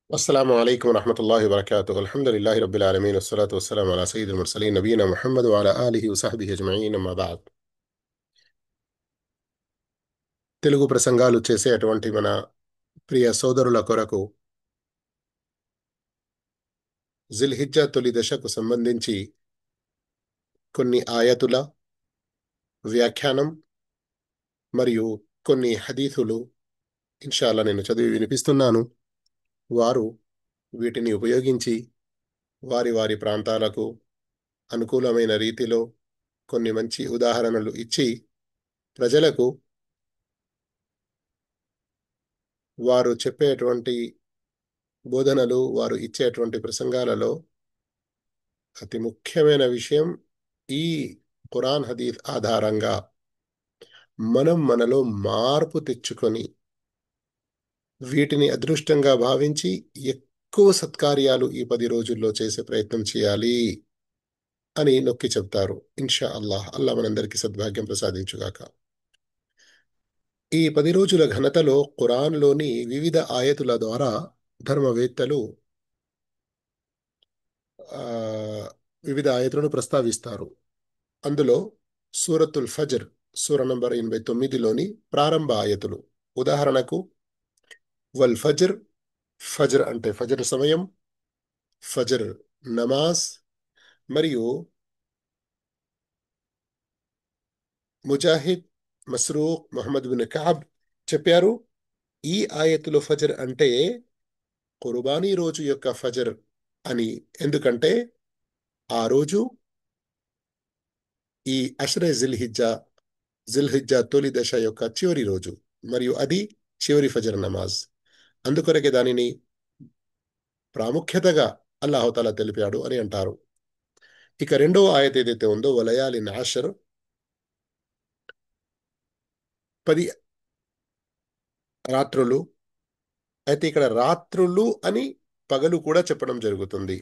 السلام عليكم ورحمة الله وبركاته. الحمد لله رب العالمين والصلاة والسلام على سيد المرسلين نبينا محمد وعلى آله وصحبه أجمعين أما بعد. తెలుగు ప్రసంగాలు చేసేటువంటి మన ప్రియ సోదరుల కొరకు జిల్హిజ్జా తొలి దశకు సంబంధించి కొన్ని ఆయతుల వ్యాఖ్యానం మరియు కొన్ని హదీసులు ఇన్షాల్లా నేను చదివి వినిపిస్తున్నాను. వారు వీటిని ఉపయోగించి వారి వారి ప్రాంతాలకు అనుకూలమైన రీతిలో కొన్ని మంచి ఉదాహరణలు ఇచ్చి ప్రజలకు వారు చెప్పేటువంటి బోధనలు వారు ఇచ్చేటువంటి ప్రసంగాలలో అతి ముఖ్యమైన విషయం ఈ ఖురాన్ హదీస్ ఆధారంగా మనం మనలో మార్పు తెచ్చుకొని వీటిని అదృష్టంగా భావించి ఎక్కువ సత్కార్యాలు ఈ 10 రోజుల్లో చేసే ప్రయత్నం చేయాలి అని నొక్కి చెప్తారు. ఇన్షా అల్లాహ్ మనందరికీ సద్భాగ్యం ప్రసాదించుగాక. ఈ 10 రోజుల ఘనతలో ఖురాన్లోని వివిధ ఆయతుల ద్వారా ధర్మవేత్తలు ఆ, వివిధ ఆయతులను ప్రస్తావిస్తారు. అందులో సూరతుల్ ఫజ్ర్ సూర నంబర్ 89లోని ప్రారంభ ఆయతులు. ఉదాహరణకు వల్ ఫజ్ర్, ఫజ్ర్ అంటే ఫజ్ర్ సమయం, ఫజ్ర్ నమాజ్, మరియు ముజాహిద్, మస్రూక్, ముహమ్మద్ బిన్ కఅబ్ చెప్పారు ఈ ఆయతులు ఫజ్ర్ అంటే కుర్బానీ రోజు యొక్క ఫజ్ర్ అని. ఎందుకంటే ఆ రోజు ఈ అష్రే జిల్హిజ్జా తొలి దశ యొక్క చివరి రోజు మరియు అది చివరి ఫజర్ నమాజ్. అందుకొరకే దానిని ప్రాముఖ్యతగా అల్లాహుతాలా తెలిపాడు అని అంటారు. ఇక రెండవ ఆయత ఏదైతే ఉందో వలయాలిన్ ఆషర్, 10 రాత్రులు. అయితే ఇక్కడ రాత్రులు అని పగలు కూడా చెప్పడం జరుగుతుంది.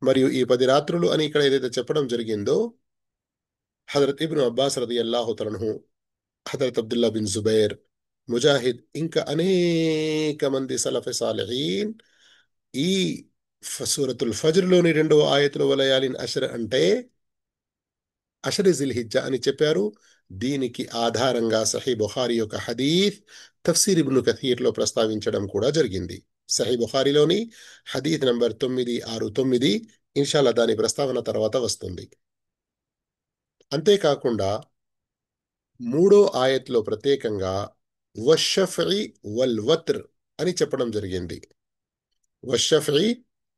మరియు ఈ 10 రాత్రులు అని ఇక్కడ ఏదైతే చెప్పడం జరిగిందో హజరత్ ఇబ్ను అబ్బాస్ రదియల్లాహు తఆలా, హజరత్ అబ్దుల్లా బిన్ జుబైర్, ముజాహిద్ ఇంకా అనేక మంది సలఫె సాలిహీన్ ఈ సూరతుల్ ఫజ్ర్లోని రెండవ ఆయతుల వలయాలిన్ అషర్ అంటే అషర్ జిల్హిజ్జా అని చెప్పారు. దీనికి ఆధారంగా సహీ బుఖారి యొక్క హదీఫ్ తఫ్సీర్ ఇబ్ను కథీర్లో ప్రస్తావించడం కూడా జరిగింది. సహీ బుఖారిలోని హదీఫ్ నంబర్ 969. ఇన్షాల్లా దాని ప్రస్తావన తర్వాత వస్తుంది. అంతేకాకుండా మూడో ఆయత్లో ప్రత్యేకంగా వషఫ్ఇ వల్ వత్ర్ అని చెప్పడం జరిగింది. వషఫ్ఇ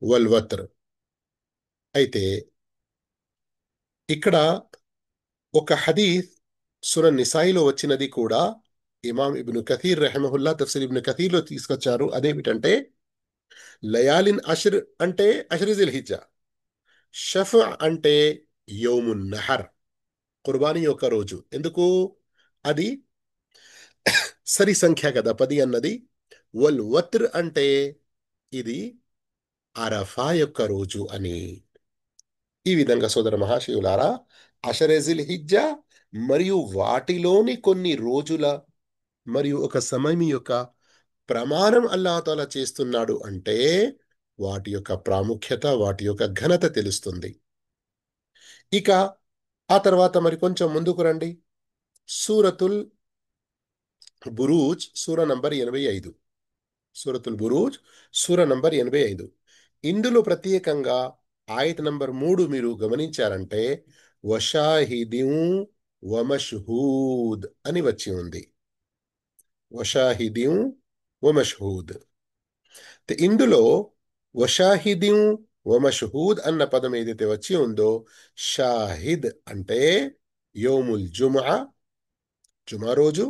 వల్ వత్ర్. అయితే ఇక్కడ ఒక హదీస్ సునన్ నిసాయిలో వచ్చినది కూడా ఇమాం ఇబ్ను కథీర్ రహమహుల్లా తఫ్సీర్ ఇబ్ను కథీర్లో తీసుకొచ్చారు. అదేమిటంటే లయాలిన్ అష్ర్ అంటే అష్ర్ జిల్హిజ్జా, షఫ్ అంటే యౌమున్ నహర్ కుర్బానీ యొక్క రోజు. ఎందుకు? అది సరి సంఖ్య కదా 10 అన్నది. వల్ వత్ర్ అంటే ఇది అరఫా యొక్క రోజు అని. ఈ విధంగా సోదర మహాశివులారా, అషరే జిల్హిజ్జా మరియు వాటిలోని కొన్ని రోజుల మరియు ఒక సమయం యొక్క ప్రమాణం అల్లాహ్ చేస్తున్నాడు అంటే వాటి యొక్క ప్రాముఖ్యత, వాటి యొక్క ఘనత తెలుస్తుంది. ఇక ఆ తర్వాత మరి కొంచెం ముందుకు రండి. సూరతుల్ బురూజ్ సూర నంబర్ 85. సూరతుల్ బురూజ్ సూర నంబర్ 85. ఇందులో ప్రత్యేకంగా ఆయత నంబర్ 3 మీరు గమనించారంటే వషాహిదిం వమష్హూద్ అని వచ్చి ఉంది. వషాహిదిం వమష్హూద్. ఇందులో వషాహిదిం వమష్హూద్ అన్న పదం ఏదైతే వచ్చి ఉందో షాహిద్ అంటే యోముల్ జుమా రోజు,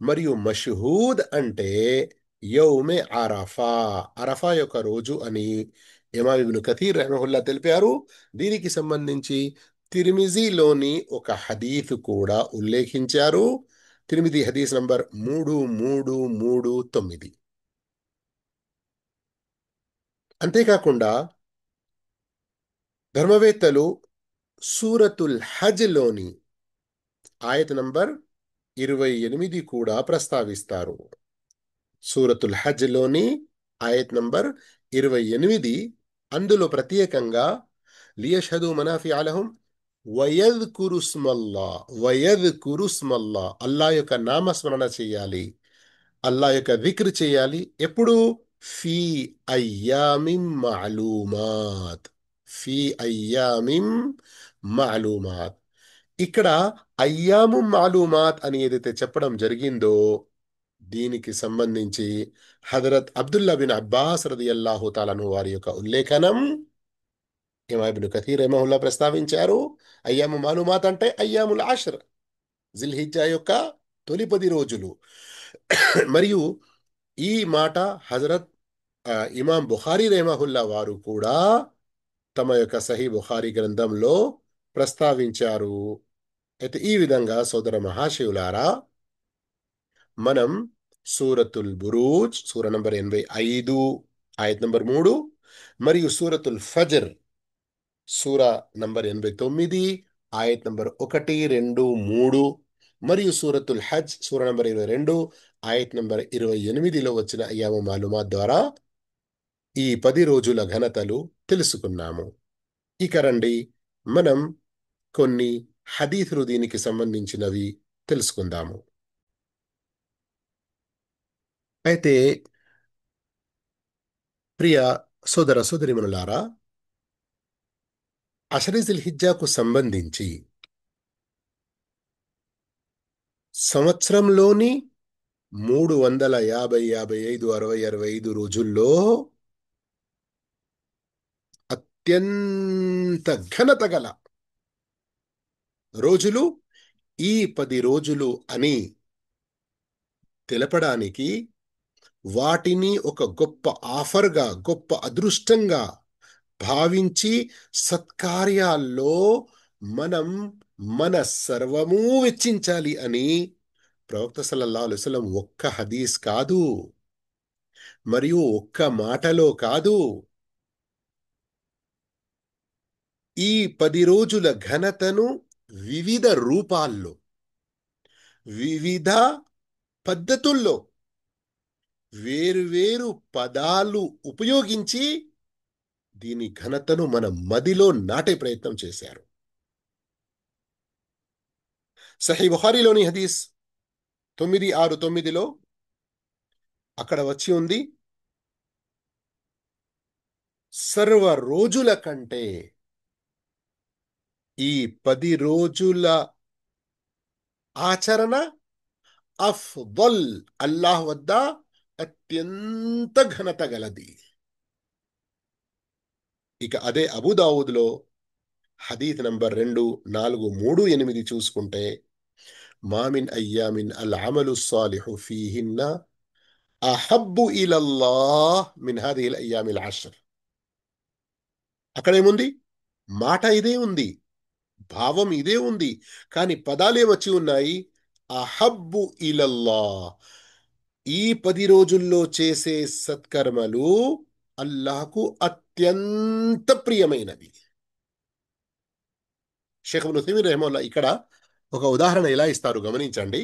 మరియు మష్హూద్ అంటే యౌమే అరఫా యొక్క రోజు అని ఇమాం ఇబ్ను కథీర్ రహమహుల్లా తెలిపారు. దీనికి సంబంధించి తిర్మిజీలోని ఒక హదీఫ్ కూడా ఉల్లేఖించారు. తిర్మిజీ హదీస్ నంబర్ 3339. అంతేకాకుండా ధర్మవేత్తలు సూరతుల్ హజ్లోని ఆయత నంబర్ 28 కూడా ప్రస్తావిస్తారు. సూరతుల్ హజ్లోని ఆయత్ నంబర్ 28. అందులో ప్రత్యేకంగా లియష్హదు మనాఫిఅ లహుం వయద్కురుస్మల్లా వయద్కురుస్మల్లా, అల్లా యొక్క నామస్మరణ చేయాలి, అల్లా యొక్క దిక్ర్ చేయాలి. ఎప్పుడు? ఫీ అయ్యామిం మాలూమాత్, ఫీ అయ్యామిం మాలూమాత్. ఇక్కడ అయ్యాము మాలూమాత్ అని ఏదైతే చెప్పడం జరిగిందో దీనికి సంబంధించి హజరత్ అబ్దుల్లా బిన్ అబ్బాస్ రదియల్లాహు తాలను వారి యొక్క ఉల్లేఖనం ఇమాం ఇబ్ను కథీర్ రహిమహుల్లా ప్రస్తావించారు. అయ్యాము మాలూమాత్ అంటే అయ్యాముల్ ఆష్ర్, జిల్హిజ్జా యొక్క తొలి 10 రోజులు. మరియు ఈ మాట హజరత్ ఇమాం బుఖారీ రెహమహుల్లా వారు కూడా తమ యొక్క సహీ బుఖారీ గ్రంథంలో ప్రస్తావించారు. అయితే ఈ విధంగా సోదర మహాశివులారా, మనం సూరతుల్ బురూజ్ సూర నంబర్ 85 ఆయత్ నంబర్ 3, మరియు సూరతుల్ ఫజర్ సూర నంబర్ 89 ఆయత్ నంబర్ 1, 2, 3, మరియు సూరతుల్ హజ్ సూర నంబర్ 22 ఆయత్ నంబర్ 28లో వచ్చిన అయ్యాము మాలుమాత్ ద్వారా ఈ 10 రోజుల ఘనతలు తెలుసుకున్నాము. ఇక రండి మనం కొన్ని హదీసులు దీనికి సంబంధించినవి తెలుసుకుందాము. అయితే ప్రియ సోదర సోదరిమణులారా, అషరి జిల్హిజ్జాకు సంబంధించి సంవత్సరంలోని 350, 55, 60, 65 రోజుల్లో అత్యంత ఘనత గల రోజులు ఈ 10 రోజులు అని తెలపడానికి, వాటిని ఒక గొప్ప ఆఫర్గా, గొప్ప అదృష్టంగా భావించి సత్కార్యాల్లో మనం మన సర్వమూ వెచ్చించాలి అని ప్రవక్త సల్లల్లాహు అలైహి వసల్లం ఒక్క హదీస్ కాదు, మరియు ఒక్క మాటలో కాదు, ఈ 10 రోజుల ఘనతను వివిధ రూపాల్లో, వివిధ పద్ధతుల్లో, వేరువేరు పదాలు ఉపయోగించి దీని ఘనతను మన మదిలో నాటే ప్రయత్నం చేశారు. సహీ బుఖారీలోని హదీస్ 969లో అక్కడ వచ్చి ఉంది, సర్వ రోజుల కంటే ఈ 10 రోజుల ఆచరణ అఫ్దల్, అల్లాహ్ వద్ద అత్యంత ఘనత గలది. ఇక అదే అబూదావుద్లో హదీత్ నంబర్ 2438 చూసుకుంటే, మామిన్ అయ్యామిన్ అల్ అమలు సాలిహు ఫీహిన్న అహబ్బు ఇలల్లాహ్ మిన్ హాదిహిల్ అయ్యామిల్ అష్ర్. అక్కడేముంది? మాట ఇదే ఉంది, భావం ఇదే ఉంది, కానీ పదాలే వచ్చి ఉన్నాయి. అహబ్బు ఇలల్లాహ్, ఈ 10 రోజుల్లో చేసే సత్కర్మలు అల్లాహకు అత్యంత ప్రియమైనవి. షేఖ్ ఇబ్ను ఉథైమీన్ రహిమహుల్లా ఇక్కడ ఒక ఉదాహరణ ఎలా ఇస్తారు గమనించండి.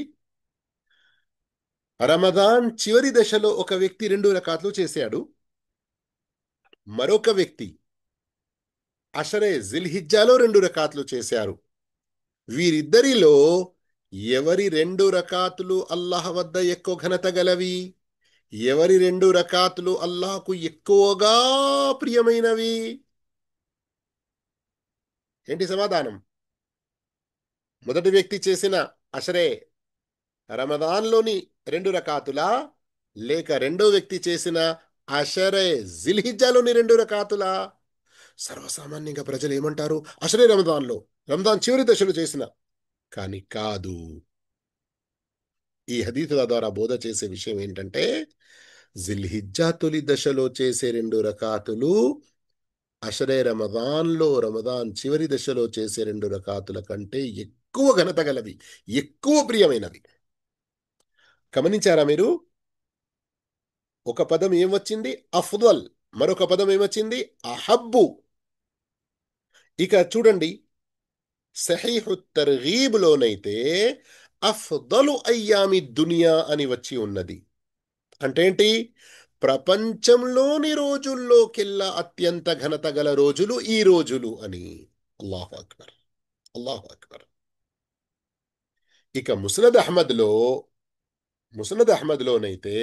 రమదాన్ చివరి దశలో ఒక వ్యక్తి 2 రకాతులు చేశాడు, మరొక వ్యక్తి అషరే జిల్హిజ్జాలో 2 రకాతులు చేశారు. వీరిద్దరిలో ఎవరి 2 రకాతులు అల్లాహ్ వద్ద ఎక్కువ ఘనత గలవి, ఎవరి 2 రకాతులు అల్లాహకు ఎక్కువగా ప్రియమైనవి? ఏంటి సమాధానం? మొదటి వ్యక్తి చేసిన అషరే రమదాన్లోని 2 రకాతులా, లేక రెండో వ్యక్తి చేసిన అషరే జిల్హిజ్జాలోని 2 రకాతులా? సర్వసామాన్యంగా ప్రజలు ఏమంటారు? అషరే రమదాన్లో, రమదాన్ చివరి దశలో చేసిన. కానీ కాదు. ఈ హదీతుల ద్వారా బోధ చేసే విషయం ఏంటంటే, జిల్హిజ్జా తొలి దశలో చేసే 2 రకాతులు అషరే రమదాన్లో, రమదాన్ చివరి దశలో చేసే 2 రకాతుల కంటే ఎక్కువ ఘనత గలవి, ఎక్కువ ప్రియమైనవి. గమనించారా మీరు? ఒక పదం ఏం వచ్చింది? అఫ్దల్. మరొక పదం ఏమొచ్చింది? అహబ్బు. ఇక చూడండి, సహీహు తర్గీబ్లోనైతే అఫ్దలు అయ్యామి దునియా అని వచ్చి ఉన్నది. అంటే ఏంటి? ప్రపంచంలోని రోజుల్లోకెల్లా అత్యంత ఘనత గల రోజులు ఈ రోజులు అని. అల్లాహు అక్బర్, అల్లాహు అక్బర్. ఇక ముసనద్ అహ్మద్లోనైతే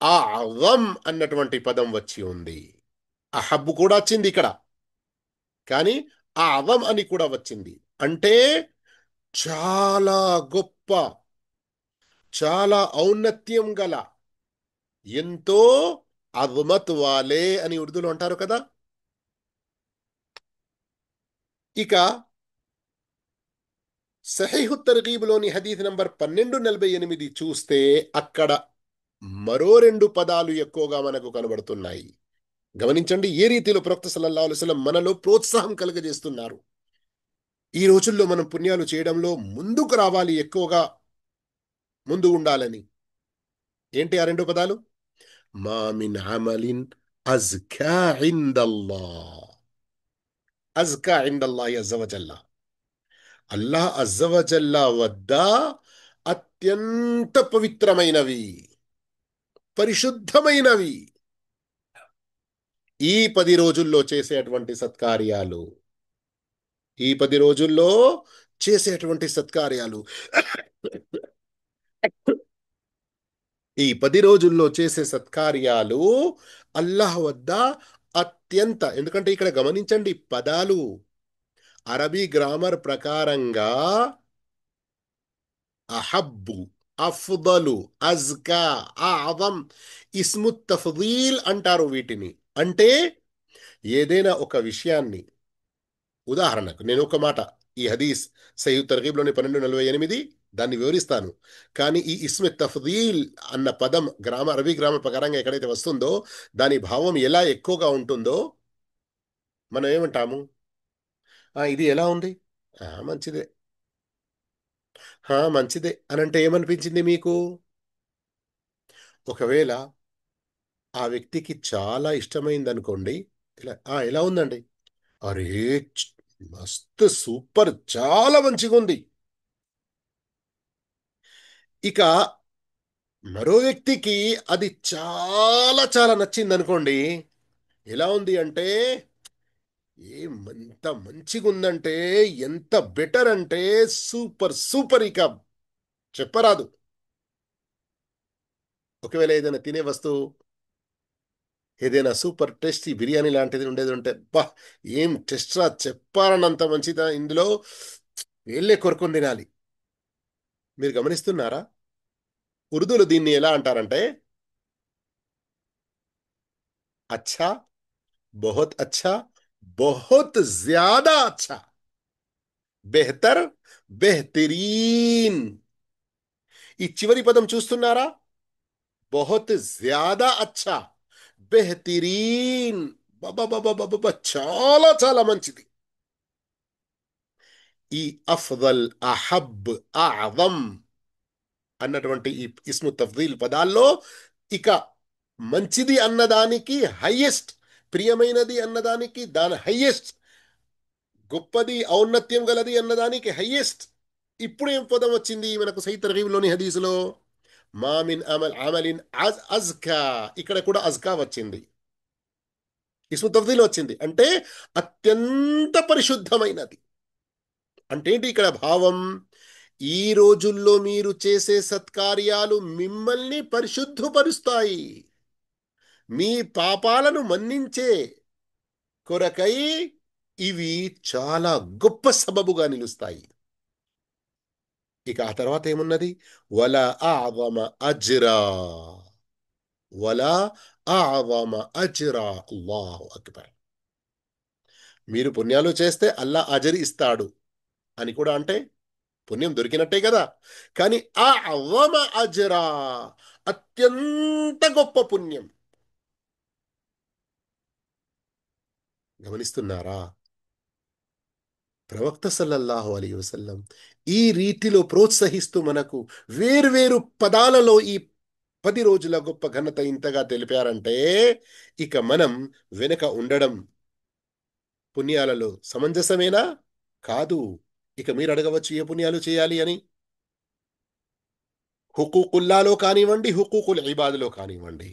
ఆ అవం అన్నటువంటి పదం వచ్చి ఉంది. అహబ్బు కూడా వచ్చింది ఇక్కడ, కానీ ఆ అవం అని కూడా వచ్చింది. అంటే చాలా గొప్ప, చాలా ఔన్నత్యం గల, ఎంతో అజ్మత్ వాలే అని ఉర్దూలో అంటారు కదా. ఇక సహీహు తర్గీబ్లోని హదీస్ నంబర్ 1248 చూస్తే అక్కడ మరో రెండు పదాలు ఎక్కువగా మనకు కనబడుతున్నాయి. గమనించండి ఏ రీతిలో ప్రవక్త సల్లల్లాహు అలైహి వసల్లం మనలో ప్రోత్సాహం కలుగజేస్తున్నారు. ఈ రోజుల్లో మనం పుణ్యాలు చేయడంలో ముందుకు రావాలి, ఎక్కువగా ముందు ఉండాలని. ఏంటి ఆ రెండు పదాలు? మా మిన్ అమలిన్ అజ్కా ఇందల్లాహ్. అజ్కా ఇందల్లాహి అజ్జవజల్లా. అల్లాహ్ అజ్జవజల్లా వద్ద అత్యంత పవిత్రమైనవి, పరిశుద్ధమైనవి ఈ 10 రోజుల్లో చేసేటువంటి సత్కార్యాలు. ఈ 10 రోజుల్లో చేసేటువంటి సత్కార్యాలు, ఈ 10 రోజుల్లో చేసే సత్కార్యాలు అల్లాహ్ వద్ద అత్యంత, ఎందుకంటే ఇక్కడ గమనించండి పదాలు అరబీ గ్రామర్ ప్రకారంగా అహబ్బు, అఫ్దలు, అజ్కా, ఆదం, ఇస్ము తఫ్దీల్ అంటారు వీటిని. అంటే ఏదైనా ఒక విషయాన్ని, ఉదాహరణకు నేను ఒక మాట, ఈ హదీస్ సహీహ్ తర్గీబ్లోని 1248 దాన్ని వివరిస్తాను. కానీ ఈ ఇస్మె తఫ్దీల్ అన్న పదం అరబీ గ్రామర్ ప్రకారంగా ఎక్కడైతే వస్తుందో దాని భావం ఎలా ఎక్కువగా ఉంటుందో మనం ఏమంటాము? ఇది ఎలా ఉంది? మంచిదే. మంచిదే అని అంటే ఏమనిపించింది మీకు? ఒకవేళ ఆ వ్యక్తికి చాలా ఇష్టమైంది అనుకోండి, ఎలా ఉందండి? అరే, చ్ మస్తు సూపర్, చాలా మంచిగుంది. ఇక మరో వ్యక్తికి అది చాలా చాలా నచ్చింది అనుకోండి, ఎలా ఉంది అంటే, ఎంత మంచిగుందంటే, ఎంత బెటర్ అంటే సూపర్ సూపర్, ఇక చెప్పరాదు. ఒకవేళ ఏదైనా తినే వస్తువు, ఏదైనా సూపర్ టేస్టీ బిర్యానీ లాంటిది ఉండేది ఉంటే, బా ఏం టెస్ట్ రా, చెప్పాలన్నంత మంచిదా ఇందులో, వీళ్ళే కొరుకొని తినాలి. మీరు గమనిస్తున్నారా? ఉర్దూలో దీన్ని ఎలా అంటారంటే, అచ్చా, బహుత్ అచ్చా, బహుత్ జ్యాదా అచ్చా, బెహతర్, బెహతరీన్. ఈ చివరి పదం చూస్తున్నారా? బహుత్ జ్యాదా అచ్చా, బెహతరీన్. బాబా, చాలా చాలా మంచిది. ఈ అఫ్దల్, అహబ్, అఅదం అన్నటువంటి ఈ ఇస్ము తఫ్దీల్ పదాల్లో ఇక మంచిది అన్నదానికి హయ్యెస్ట్, ప్రియమైనది అన్నదానికి దాని హయ్యెస్ట్, గొప్పది ఔన్నత్యం గలది అన్నదానికి హయ్యెస్ట్. ఇప్పుడు ఏం పదం వచ్చింది మనకు సహీహ్ తర్గీబ్లోని హదీసులో? మామిన్ అమలిన్ అజ్కా. ఇక్కడ కూడా అజ్కా వచ్చింది, ఇస్ము తఫ్దీల్ వచ్చింది. అంటే అత్యంత పరిశుద్ధమైనది. అంటే ఏంటి ఇక్కడ భావం? ఈ రోజుల్లో మీరు చేసే సత్కార్యాలు మిమ్మల్ని పరిశుద్ధపరుస్తాయి, మీ పాపాలను మన్నించే కొరకై ఇవి చాలా గొప్ప సబబుగా నిలుస్తాయి. ఇక ఆ తర్వాత ఏమున్నది? వలా అఅదమ అజ్రా, వలా అఅదమ అజ్రా. అల్లాహు అక్బర్. మీరు పుణ్యాలు చేస్తే అల్లా అజరి ఇస్తాడు అని కూడా అంటే పుణ్యం దొరికినట్టే కదా. కానీ ఆ అవ్వమ అజరా, అత్యంత గొప్ప పుణ్యం. గమనిస్తున్నారా? ప్రవక్త సల్లల్లాహు అలైహి వసల్లం ఈ రీతిలో ప్రోత్సహిస్తూ మనకు వేర్వేరు పదాలలో ఈ 10 రోజుల గొప్ప ఘనత ఇంతగా తెలిపారంటే, ఇక మనం వెనుక ఉండడం పుణ్యాలలో సమంజసమేనా? కాదు. ఇక మీరు అడగవచ్చు ఏ పుణ్యాలు చేయాలి అని. హుకూకుల్లాలో కానివ్వండి, హుకూకుల్ ఇబాద్లో కానివ్వండి,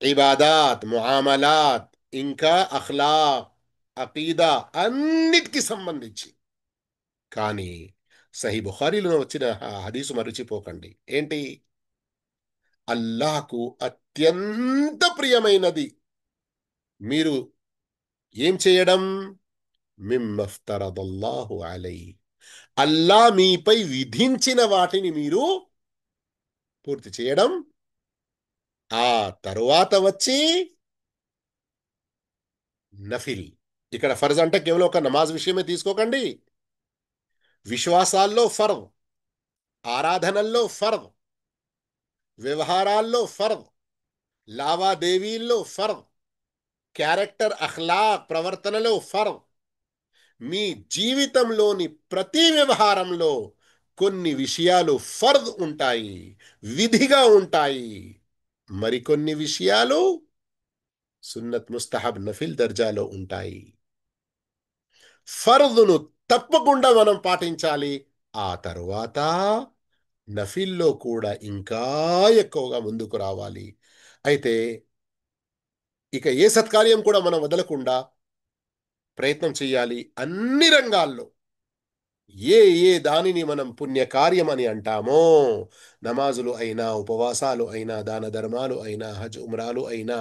ఇబాదాత్, ముఆమలాత్, ఇంకా అఖ్లాక్, అకీదా అన్నిటికి సంబంధించి. కానీ సహీ బుఖారీలో వచ్చిన హదీసు మరిచిపోకండి. ఏంటి? అల్లాహకు అత్యంత ప్రియమైనది మీరు ఏం చేయడం? మిమ్మఫ్తరదల్లాహు అలై, అల్లా మీపై విధించిన వాటిని మీరు పూర్తి చేయడం. ఆ తరువాత వచ్చి నఫిల్. ఇక్కడ ఫర్జ్ అంటే కేవలం ఒక నమాజ్ విషయమే తీసుకోకండి. విశ్వాసాల్లో ఫర్జ్, ఆరాధనల్లో ఫర్జ్, వ్యవహారాల్లో ఫర్జ్, లావాదేవీల్లో ఫర్జ్, క్యారెక్టర్ అఖ్లాక్ ప్రవర్తనలో ఫర్జ్, మీ జీవితంలోని ప్రతి వ్యవహారంలో కొన్ని విషయాలు ఫర్జ్ ఉంటాయి, విధిగా ఉంటాయి. మరికొన్ని విషయాలు సున్నత్, ముస్తహబ్, నఫిల్ దర్జాలో ఉంటాయి. ఫర్దును తప్పకుండా మనం పాటించాలి. ఆ తరువాత నఫిల్లో కూడా ఇంకా ఎక్కువగా ముందుకు రావాలి. అయితే ఇక ఏ సత్కార్యం కూడా మనం వదలకుండా ప్రయత్నం చేయాలి. అన్ని రంగాల్లో ఏ ఏ దానిని మనం పుణ్యకార్యం అని అంటామో, నమాజులు అయినా, ఉపవాసాలు అయినా, దాన ధర్మాలు అయినా, హజ్ ఉమ్రాలు అయినా,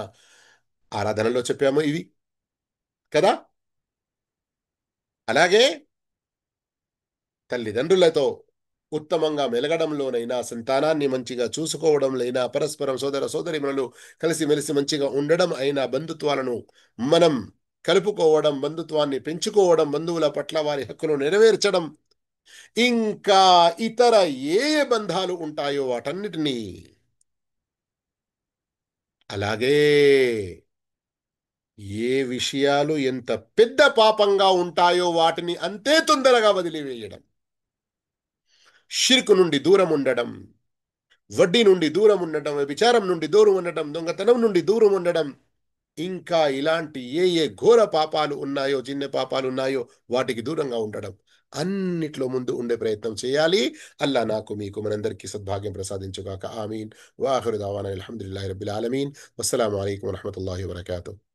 ఆరాధనలో చెప్పాము ఇవి కదా. అలాగే తల్లిదండ్రులతో ఉత్తమంగా మెలగడంలోనైనా, సంతానాన్ని మంచిగా చూసుకోవడంలైనా, పరస్పరం సోదర సోదరిమణులు కలిసిమెలిసి మంచిగా ఉండడం అయినా, బంధుత్వాలను మనం కలుపుకోవడం, బంధుత్వాన్ని పెంచుకోవడం, బంధువుల పట్ల వారి హక్కులు నెరవేర్చడం, ఇంకా ఇతర ఏ ఏ బంధాలు ఉంటాయో వాటన్నిటినీ, అలాగే ఏ విషయాలు ఎంత పెద్ద పాపంగా ఉంటాయో వాటిని అంతే తొందరగా వదిలివేయడం, షిర్కు నుండి దూరం ఉండడం, వడ్డీ నుండి దూరం ఉండటం, విచారం నుండి దూరం ఉండటం, దొంగతనం నుండి దూరం ఉండడం, ఇంకా ఇలాంటి ఏ ఏ ఘోర పాపాలు ఉన్నాయో, చిన్న పాపాలు ఉన్నాయో వాటికి దూరంగా ఉండడం, అన్నిట్లో ముందు ఉండే ప్రయత్నం చేయాలి. అల్లా నాకు మీకు మనందరికీ సద్భాగ్యం ప్రసాదించుగాక. ఆమీన్. వాఖిరు దావానా అల్హమ్దులిల్లాహి రబ్బిల్ ఆలమీన్. వస్సలాము అలైకుం వరహ్మతుల్లాహి వబరకాతుహు.